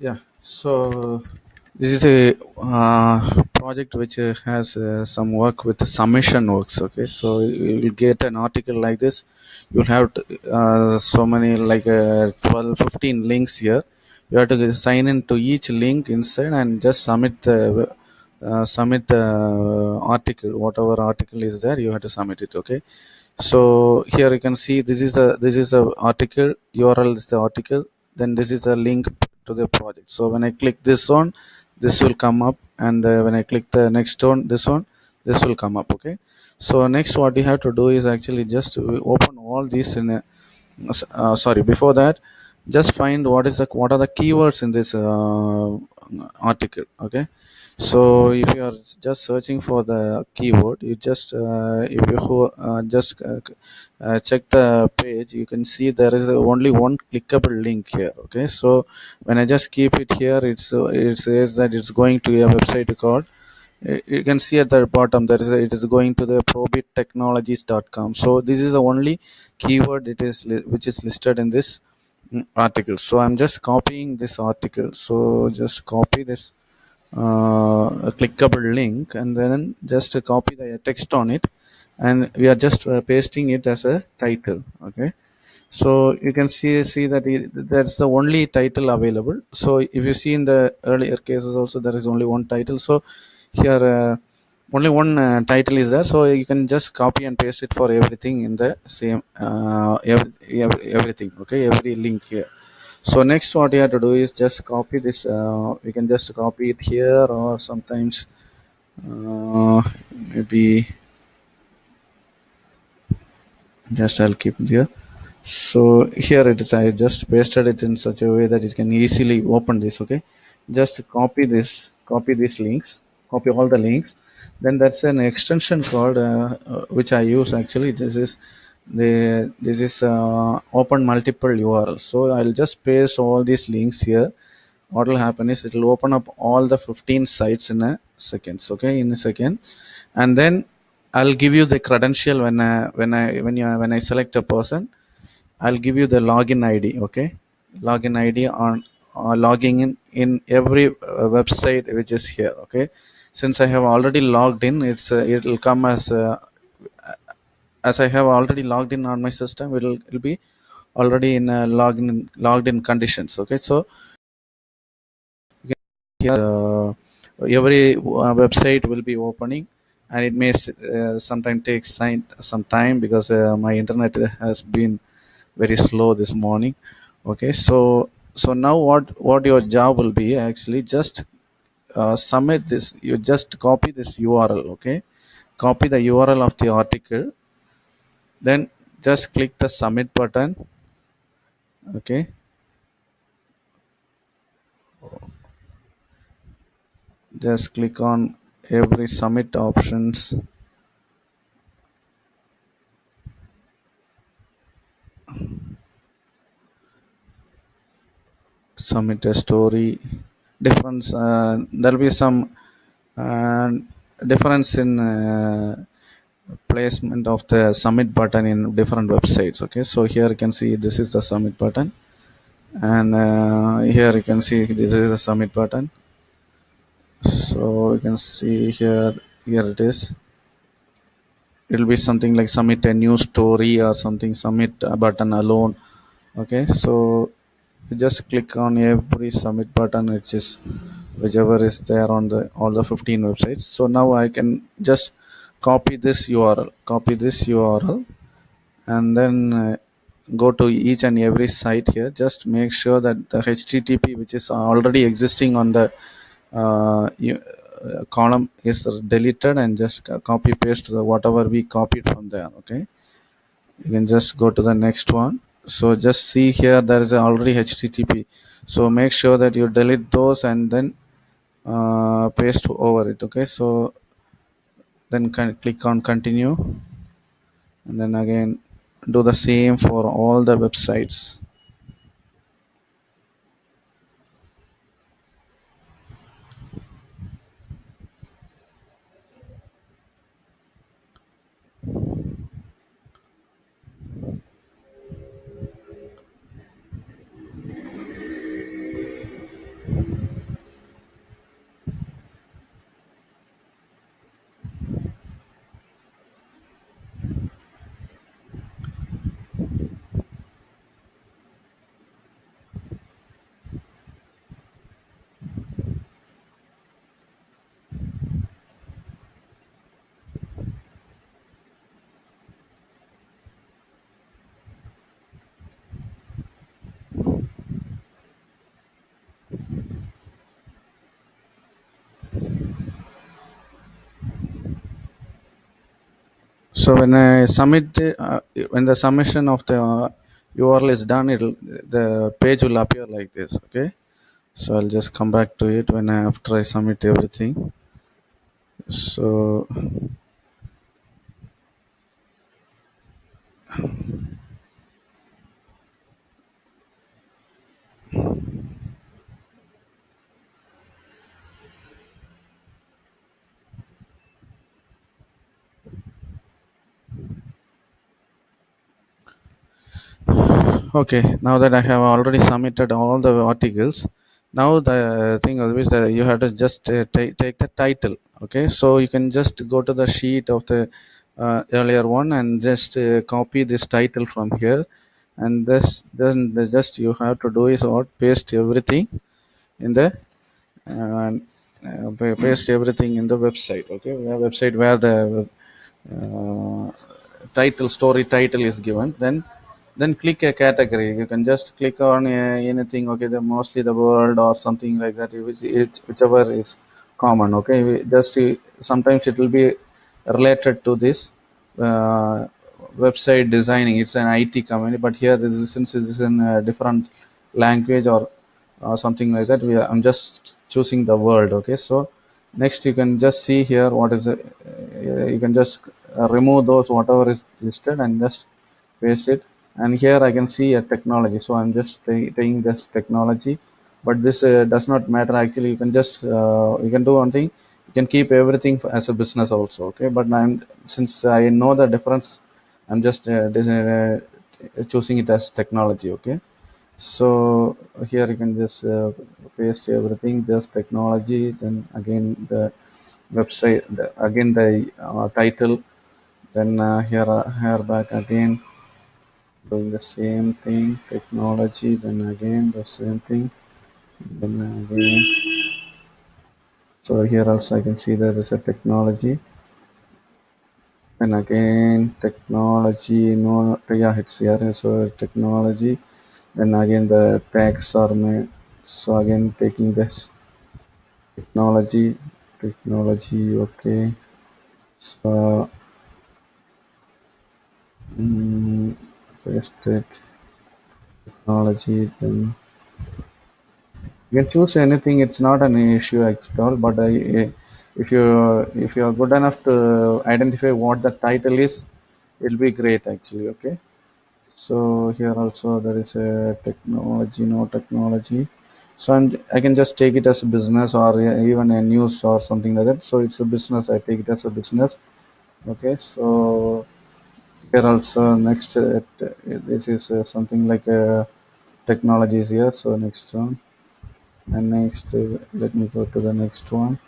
Yeah, so this is a project which has some work with the summation works. Okay, so you will get an article like this. You'll have so many, like 12, 15 links here. You have to sign in to each link inside and just submit the article. Whatever article is there, you have to submit it. Okay, so here you can see this is the article. URL is the article, then this is the link to the project. So when I click this one, this will come up, and when I click the next one, this will come up. Okay, so next what you have to do is actually just open all these in a sorry, before that, just find what are the keywords in this article. Okay, so if you are just searching for the keyword, you just if you just check the page, you can see there is only one clickable link here. Okay, so when I just keep it here, it says that it's going to a website called, you can see at the bottom there is it is going to the probittechnologies.com. So this is the only keyword which is listed in this article. So I'm just copying this article. So just copy this a clickable link, and then just copy the text on it, and we are just pasting it as a title. Okay, so you can see that that's the only title available. So if you see in the earlier cases also, there is only one title. So here only one title is there, so you can just copy and paste it for everything in the same everything. Okay, every link here. So next what you have to do is just copy this. We can just copy it here, or sometimes uh, maybe just I'll keep it here. So here it is. I just pasted it in such a way that it can easily open this. Okay, just copy these links, copy all the links. Then that's an extension called which I use actually. This is open multiple URL. So I'll just paste all these links here. What will happen is it will open up all the 15 sites in a seconds. Okay, in a second. And then I'll give you the credential when I select a person. I'll give you the login ID. Okay, login ID on logging in every website which is here. Okay, since I have already logged in, it'll come as I have already logged in on my system. It'll be already in logged in conditions. Okay, so here every website will be opening, and it may sometimes take some time because my internet has been very slow this morning. Okay, so now what your job will be actually, just submit this. You just copy this URL. Okay, copy the URL of the article, then just click the submit button. Okay, just click on every submit options. Submit a story. Difference, there'll be some uh, difference in placement of the submit button in different websites. Okay, so here you can see this is the submit button, and here you can see this is the submit button. So you can see here it is. It'll be something like submit a new story or something, submit a button alone. Okay, so you just click on every submit button, which is whichever is there on the all the 15 websites. So now I can just copy this URL, and then go to each and every site here. Just make sure that the HTTP which is already existing on the column is deleted, and just copy paste the whatever we copied from there. Okay, you can just go to the next one. So just see here there is already HTTP. So make sure that you delete those and then paste over it. Okay, so then click on continue, and then again do the same for all the websites. So when I submit when the submission of the URL is done, it'll the page will appear like this. Okay, so I'll just come back to it when after I submit everything. So okay, now that I have already submitted all the articles, now the thing is that you have to just take the title. Okay, so you can just go to the sheet of the earlier one and just copy this title from here, and this then just you have to do is what paste everything in the paste everything in the website. Okay, website where the uh, title story title is given, then click a category. You can just click on anything. Okay, the mostly the world or something like that, whichever is common. Okay, just sometimes it will be related to this uh, website designing. It's an IT company, but here this is, since this is in a different language or something like that, I'm just choosing the word. Okay, so next you can just see here what is it. You can just remove those whatever is listed and just paste it. And here I can see a technology, so I'm just taking this technology, but this does not matter actually. You can just you can do one thing. You can keep everything as a business also. Okay, but I'm, since I know the difference, I'm just choosing it as technology. Okay, so here you can just paste everything, just technology, then again the website, again the title, then here back again doing the same thing, technology, then again the same thing, then again. So here also I can see there is a technology, and again technology, no, yeah, it's here. So technology, then again the tags are made. So again taking this technology, technology, okay. So mm, paste it, technology, then you can choose anything. It's not an issue at all. But if you are good enough to identify what the title is, it'll be great actually. Okay. So here also there is a technology, no technology. So I can just take it as a business or even a news or something like that. So it's a business. I take it as a business. Okay. So here also next this is something like technologies here. So next one. And next let me go to the next one,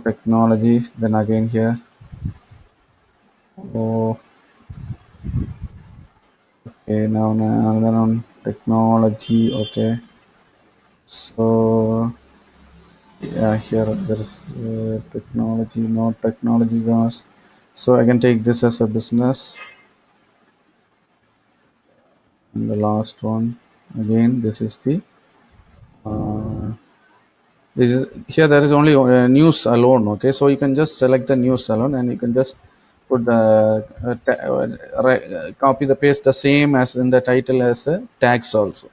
technology, then again here, oh okay, now another one, technology. Okay, so yeah, here there's technology, no technology zones. So I can take this as a business. And the last one, again this is the uh, this is here there is only news alone. Okay, so you can just select the news alone and you can just put the copy the paste the same as in the title as the tags also.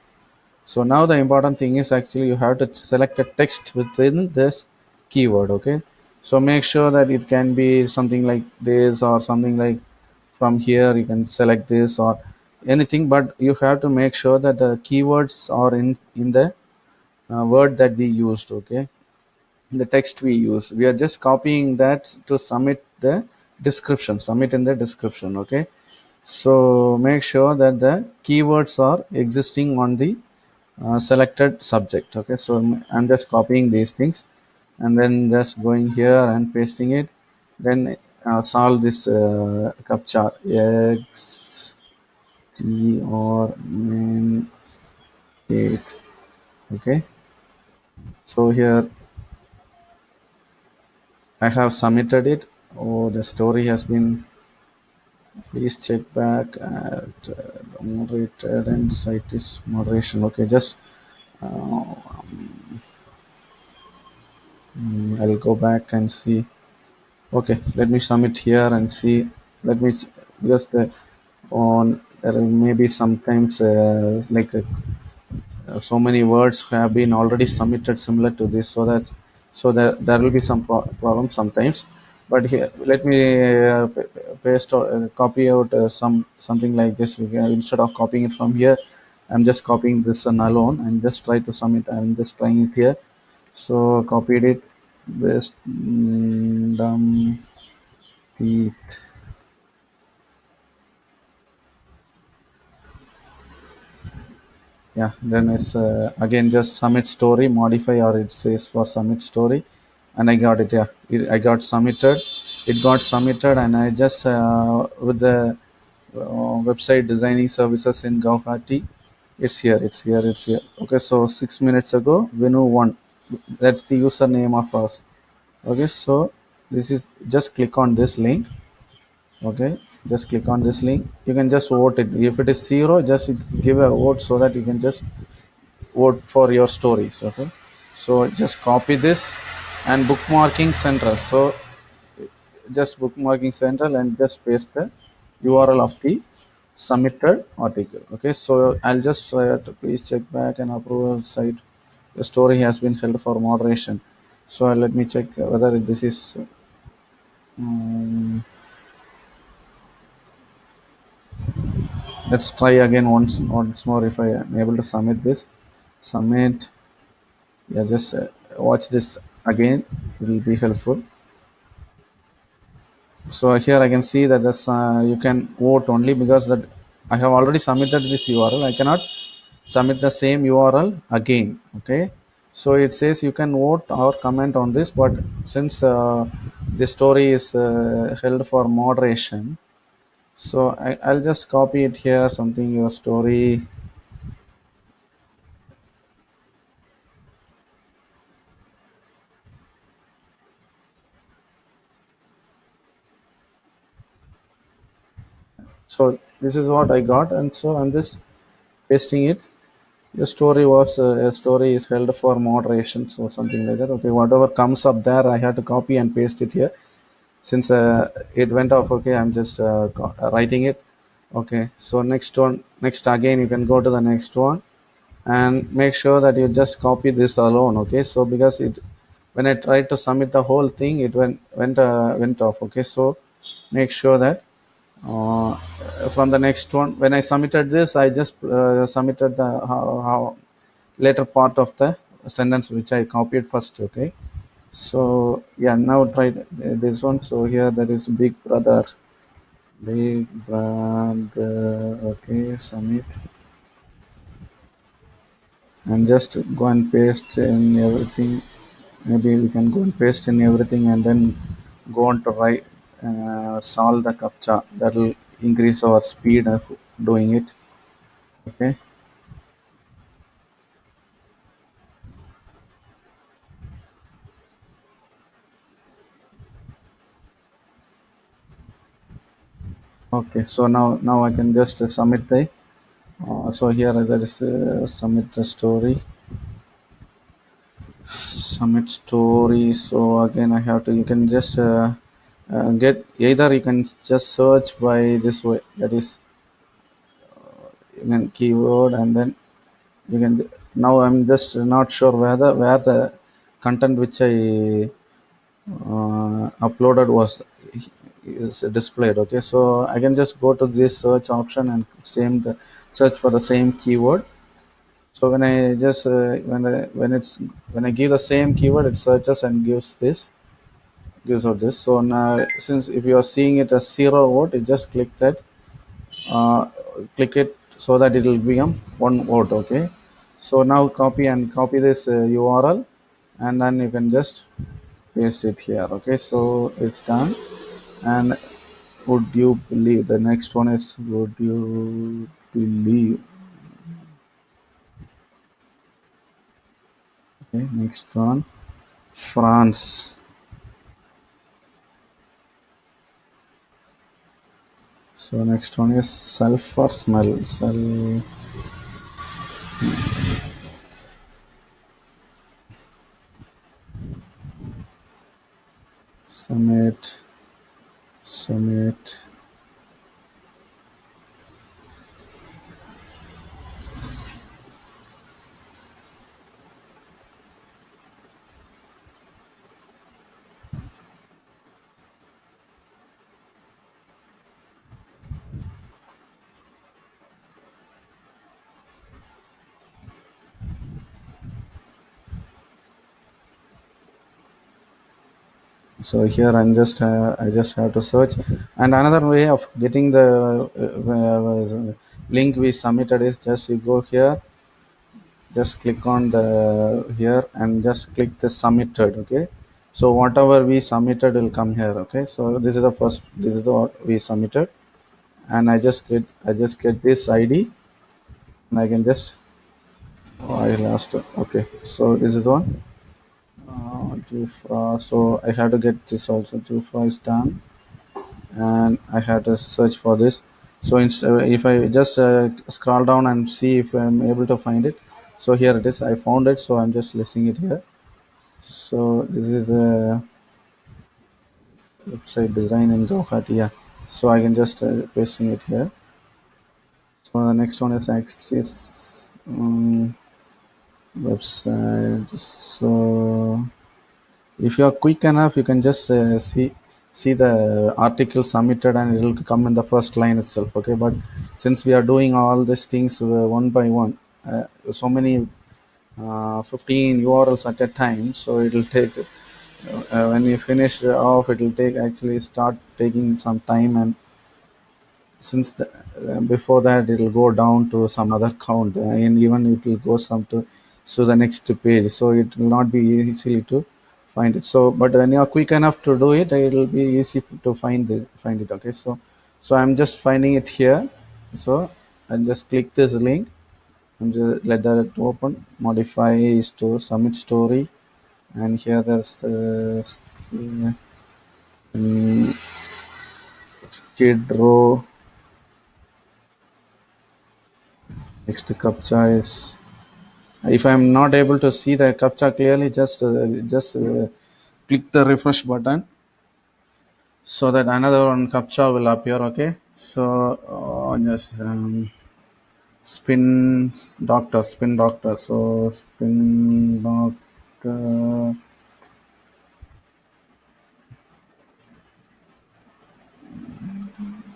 So now the important thing is actually you have to select a text within this keyword. Okay, so make sure that it can be something like this or something like from here you can select this or anything, but you have to make sure that the keywords are in the word that we used. Okay, the text we use, we are just copying that to submit the description, submit in the description. Okay, so make sure that the keywords are existing on the selected subject. Okay, so I'm just copying these things and then just going here and pasting it, then solve this captcha x t or min 8. Okay, so here I have submitted it. Oh, the story has been. Please check back at moderated and site is moderation. Okay, just I'll go back and see. Okay, let me submit here and see. Let me just on there may be sometimes so many words have been already submitted similar to this, so that there will be some problem sometimes. But here let me paste or copy out something like this. Instead of copying it from here, I'm just copying this one alone and just try to submit. I'm just trying it here. So copied it, paste, teeth. Yeah, then it's again just submit story, modify, or it says for submit story, and I got it. Yeah, I got submitted. It got submitted, and I just with the website designing services in Guwahati. It's here. It's here. It's here. Okay, so 6 minutes ago, Vinu won. That's the username of us. Okay, so this is just click on this link. Okay, just click on this link. You can just vote it. If it is zero, just give a vote so that you can just vote for your stories. Okay, so just copy this and bookmarking central. So just bookmarking central and just paste the URL of the submitted article. Okay, so I'll just please check back and approval site. The story has been held for moderation. So let me check whether this is um, let's try again once more. If I am able to submit this, submit. Yeah, just watch this again. It will be helpful. So here I can see that this you can vote only because that I have already submitted this URL. I cannot submit the same URL again. Okay, so it says you can vote or comment on this, but since the story is held for moderation, so I'll just copy it here. Something your story. So this is what I got, and so I'm just pasting it. The story was a story is held for moderation, so something like that. Okay, whatever comes up there, I had to copy and paste it here. Since it went off, okay, I'm just writing it. Okay, so next again, you can go to the next one and make sure that you just copy this alone. Okay, so because it when I tried to submit the whole thing, it went off. Okay, so make sure that uh, from the next one, when I submitted this, I just submitted the how later part of the sentence which I copied first. Okay, so yeah, now try this one. So here there is big brother, big brother. Okay, submit and just go and paste in everything. Maybe we can go and paste in everything and then go on to write solve the captcha. That will increase our speed of doing it. Okay. Okay, so now I can just submit the so here there is submit the story, submit story. So again I have to, you can just get either you can just search by this way, that is you can keyword, and then you can, now I'm just not sure where the content which I uploaded was is displayed. Okay, so I can just go to this search option and search for the same keyword. So when I just when I give the same keyword, it searches and gives out this. So now, since if you are seeing it as zero vote, you just uh, click it so that it will become one vote. Okay, so now copy this URL, and then you can just paste it here. Okay, so it's done. And would you believe the next one is, would you believe? Okay, next one, France. So next one is sulfur smell. submit, submit. So here I just have to search. And another way of getting the link we submitted is just you go here, just click on the here and just click the submitted. Okay, so whatever we submitted will come here. Okay, so this is the first, this is the what we submitted, and I just get this ID, and I can just, oh, I lost it. Okay, so this is the one. Jufra. So I have to get this also. Jufra is done, and I have to search for this. So if I just scroll down and see if I'm able to find it. So here it is. I found it. So I'm just listing it here. So this is a website design in Guwahati. Yeah. So I can just pasting it here. So the next one is Axis website. So if you are quick enough, you can just see the article submitted, and it will come in the first line itself. Okay, but since we are doing all these things one by one, so many 15 URLs at a time, so it will take when you finish off, it will take actually start taking some time. And since before that it will go down to some other count, and even it will go some to the next page, so it will not be easily to find it. So but when you are quick enough to do it, it will be easy to find it. Okay, so I'm just finding it here. So I just click this link and just let that open. Modify is to submit story, and here there's the um, skid row. Next captcha is, if I'm not able to see the captcha clearly, just click the refresh button, so that another one captcha will appear. Okay, so just spin doctor. So spin doctor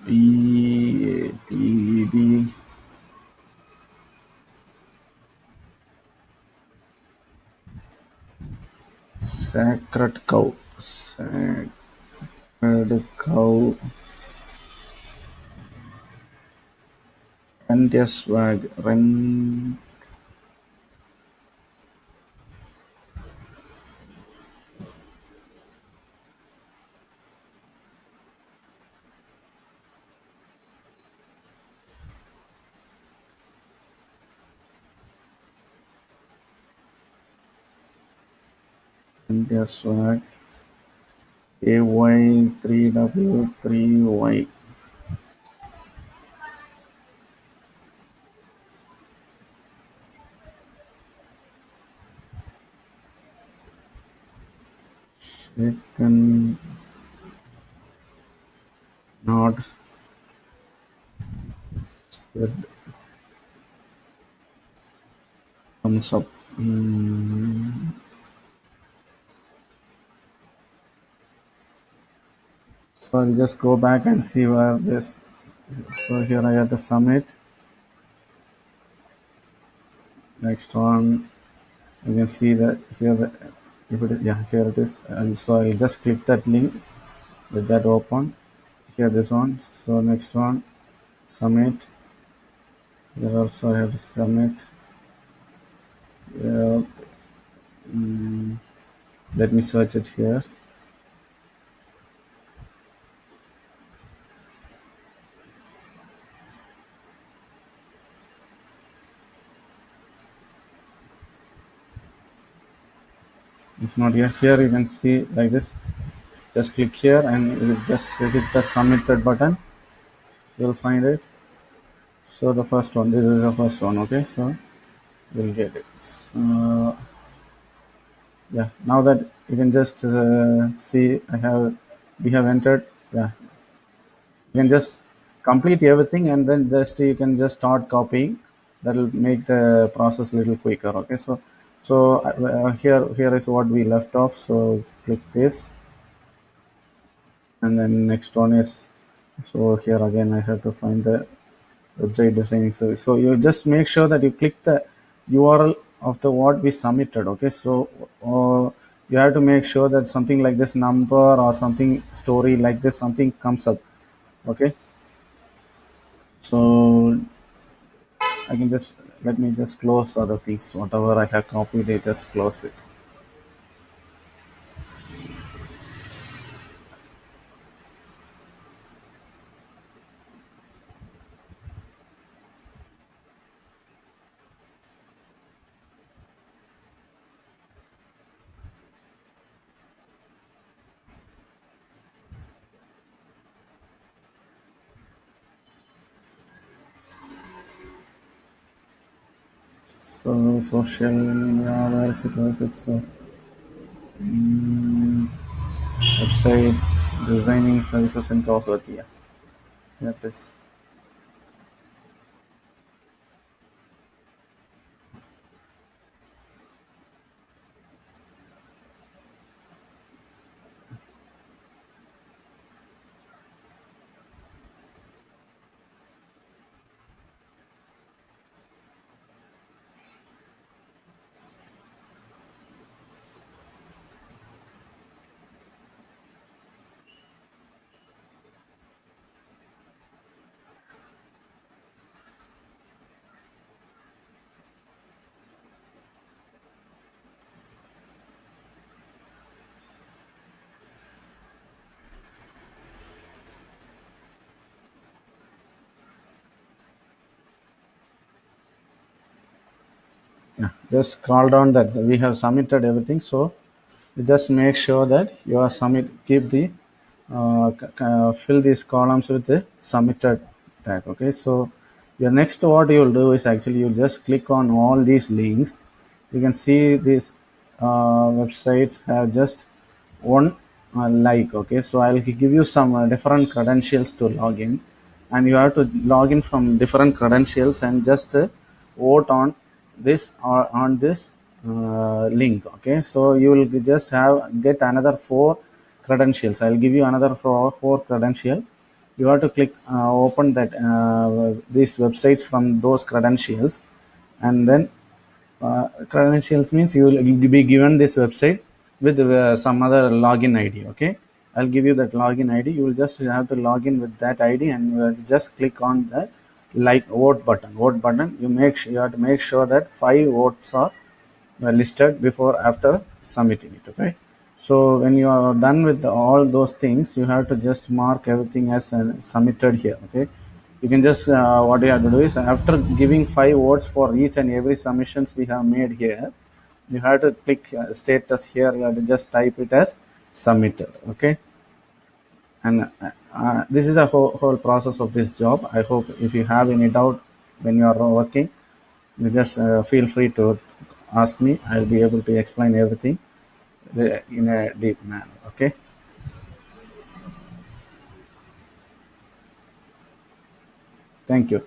B sacred cow, sacred cow, rent a swag, rent a swag. AY3W3Y. Shaken, not spread, thumbs up. So I'll just go back and see where this. So here I have the summit. Next one, you can see that here the, if it is, yeah, here it is. And so I'll just click that link, with that open. Here this one. So next one, summit. Here also I have to submit. Yeah, let me search it here. It's not here. Here you can see like this. Just click here and you just hit the submitted button. You'll find it. So the first one, this is the first one. Okay, so we'll get it. So Yeah, now that you can just see I have we have entered. Yeah, you can just complete everything and then just you can just start copying. That will make the process a little quicker. Okay, here is what we left off. So click this, and then next one is, so here again I have to find the website designing service. So you just make sure that you click the URL of the what we submitted. Okay, so you have to make sure that something like this number or something story like this something comes up. Okay, so I can just let me just close other things. Whatever I have copied, I just close it. So social media, where is it? Where is it? So websites, designing services in corporate. Yeah, that is. Yeah, just scroll down that we have submitted everything. So you just make sure that you are submit. Keep the fill these columns with the submitted tag. Okay, so your next what you will do is actually you just click on all these links. You can see these websites have just one like. Okay, so I'll give you some different credentials to log in, and you have to log in from different credentials and just vote on this or on this link. Okay, so you will just have get another four credentials. I'll give you another four credential. You have to click open that these websites from those credentials, and then credentials means you will be given this website with some other login ID. Okay, I'll give you that login ID. You will just have to log in with that ID, and you have to just click on the like vote button. Vote button. You have to make sure that 5 votes are listed before after submitting it. Okay, so when you are done with all those things, you have to just mark everything as submitted here. Okay, you can just what you have to do is after giving 5 votes for each and every submissions we have made here, you have to click status here. You have to just type it as submitted. Okay, and this is the whole process of this job. I hope if you have any doubt when you are working, you just feel free to ask me. I'll be able to explain everything in a deep manner. Okay, thank you.